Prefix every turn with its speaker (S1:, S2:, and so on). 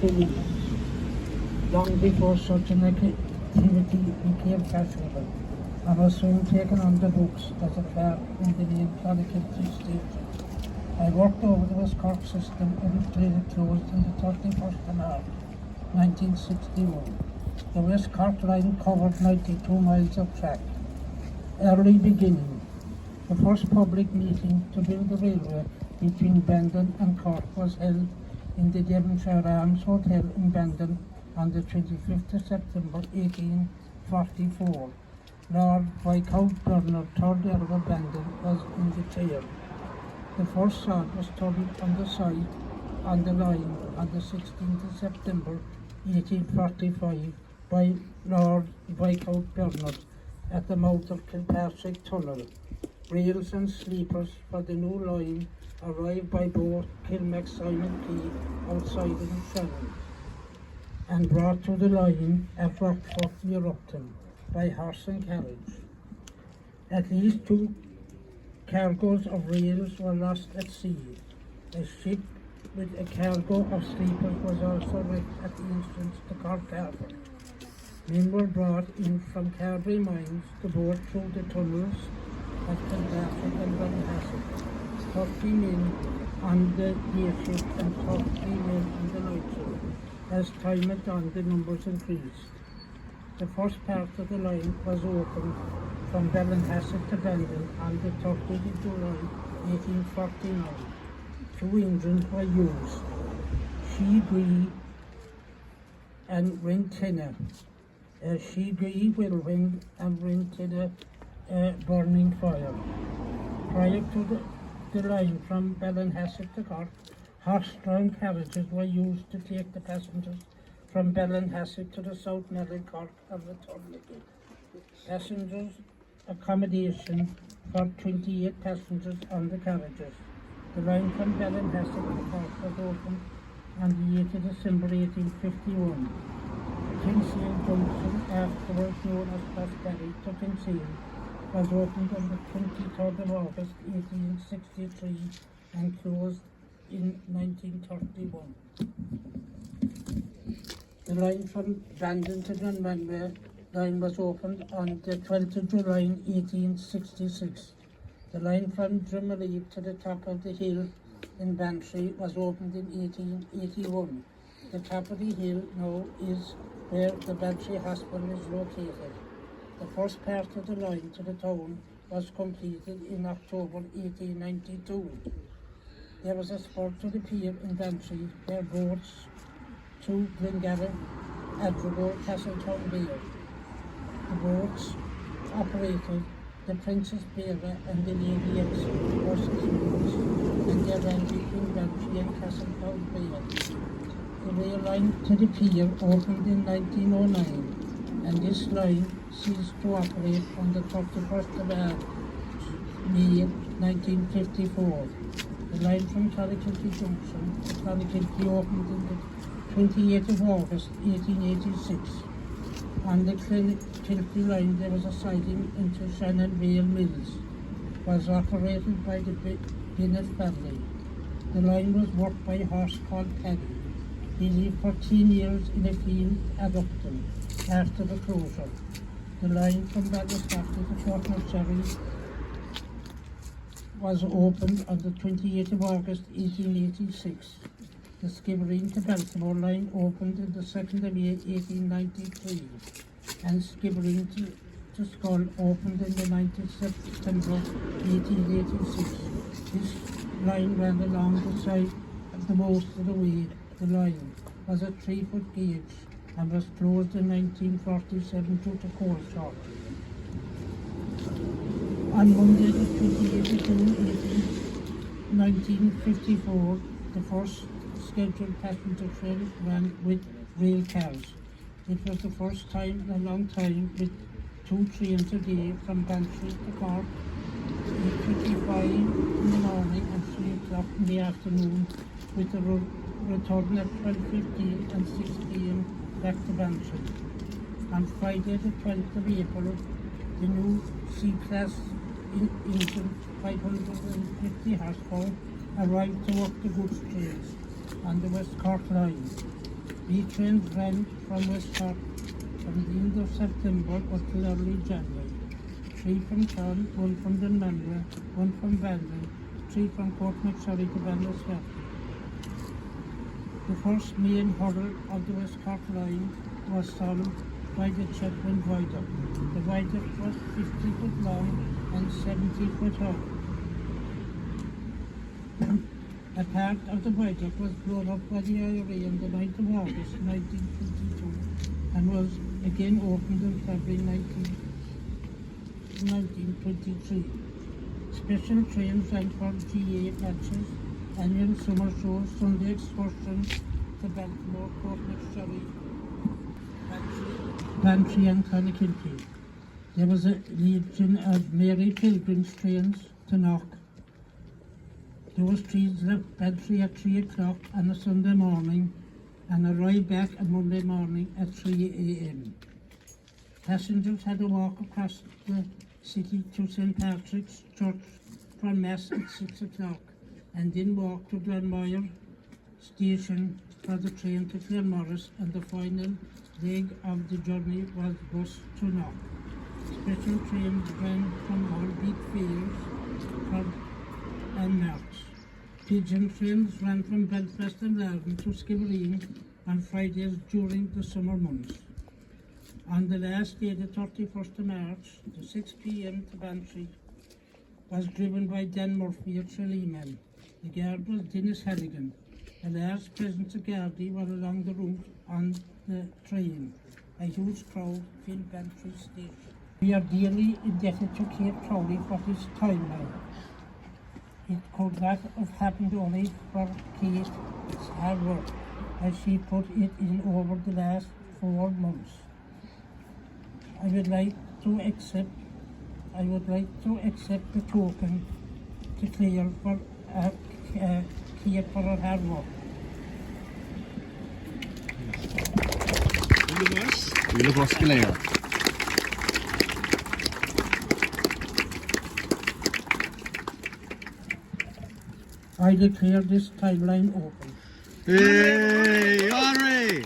S1: killings, long before such an activity became fashionable, and was soon taken on the books as a part in the main county state. I worked over the West Cork system until it closed on the 31st of March 1961. The West Cork line covered 92 miles of track. Early beginning. The first public meeting to build the railway between Bandon and Cork was held in the Devonshire Arms Hotel in Bandon on the 25th of September 1844. Lord Viscount Bernard, 3rd Earl of Bandon, was in the chair. The first sod was turned on the side on the line on the 16th of September 1845 by Lord Viscount Bernard at the mouth of Kilpatrick Tunnel. Rails and sleepers for the new line arrived by boat Kilmac-Simon Quay outside in Shannon and brought to the line at Rockford near Upton by horse and carriage. At least 2 cargoes of rails were lost at sea. A ship with a cargo of sleepers was also wrecked at the entrance to Cork Harbour. Men were brought in from Carbery mines to board through the tunnels at Kilpatrick and Ballinhassett. 30 men on the day shift and 30 men on the night shift. As time went on, the numbers increased. The first part of the line was opened from Ballinhassett to Bandon on the 30th of July 1849. 2 engines were used, Shee-Gree and Rentenna. Shee-Gree whirlwind and Rentenna burning fire. Prior to the line from Ballinhassett to Cork, horse-drawn carriages were used to take the passengers from Ballinhassett to the South Melon Cork and return again. Passengers accommodation for 28 passengers on the carriages. The line from Ballinhassett to Cork was opened on the 8th of December 1851. Kinsale Junction, afterwards known as Prosperity to Kinsale, was opened on the 23rd of August 1863 and closed in 1931. The line from Bandon to Dunmanway line was opened on the 12th of July 1866. The line from Drumleague to the top of the hill in Bantry was opened in 1881. The top of the hill now is where the Bantry Hospital is located. The first part of the line to the town was completed in October 1892. There was a spur to the pier in Bantry where boats to Glengarry, Adrigo, Castletown Bay. The boats operated the Princess Bearer and the Lady X horses boats, and they ran between Bantry and Castletown Bay. The rail line to the pier opened in 1909, and this line ceased to operate on the 31st of May 1954. The line from Clonakilty Junction to Clonakilty opened in the 28th of August 1886. On the Clonakilty line there was a siding into Shannon Vale Mills. It was operated by the Bennett family. The line was worked by a horse called Paddy. He lived 14 years in a field at Upton after the closure. The line from Ballinhassett to Portnacherry was opened on the 28th of August 1886. The Skibbereen to Baltimore line opened on the 2nd of May 1893, and Skibbereen to Skull opened on the 9th of September 1886. This line ran along the side of the most of the way. The line was a 3-foot gauge and was closed in 1947 due to coal shock. On Monday the 28th of June 1954, the first scheduled passenger train ran with rail cars. It was the first time in a long time with 2 trains a day from Bantry to Cork, 8:55 in the morning and 3 o'clock in the afternoon, with the return at 12:15 and 6 p.m. back to Bantry. On Friday the 12th of April, the new C-Class engine, 550 horsepower, arrived to work the goods trains on the West Cork line. B trains ran from West Cork from the end of September until early January. 3 from Cairn, 1 from Dunmanway, 1 from Bandon, 3 from Port McSorley to Bandon. The first main hurdle of the West Cork line was solved by the Chetwynd Viaduct. The viaduct was 50 foot long and 70 foot high. A part of the viaduct was blown up by the IRA on the 9th of August 1922 and was again opened in February 1923. Special trains ran for GA matches, annual summer shows, Sunday excursions to Baltimore, Port McSorley, Bantry and Clonakilty. There was a legion of Mary Pilgrims trains to Knock. Those trains left Bantry at 3 o'clock on a Sunday morning and arrived back on Monday morning at 3 a.m. Passengers had to walk across the city to St. Patrick's Church for Mass at 6 o'clock and then walk to Glenmire Station for the train to Claremorris, and the final leg of the journey was bus to Knock. Special trains ran from all big fairs and marts. Pigeon trains ran from Belfast and Loudoun to Skibbereen on Fridays during the summer months. On the last day, the 31st of March, the 6 p.m. to Bantry was driven by Dan Murphy at Shaleeman. The guard was Dennis Halligan. A large presence of Gardaí were along the route on the train. A huge crowd filled Bantry station. We are dearly indebted to Kate Crowley for this timeline. It could not have happened only for Kate's hard work, as she put it in over the last 4 months. I would like to accept the token to Claire for Kate for her hard work.
S2: Claire.
S1: I declare this timeline open.
S2: Hey, Henry!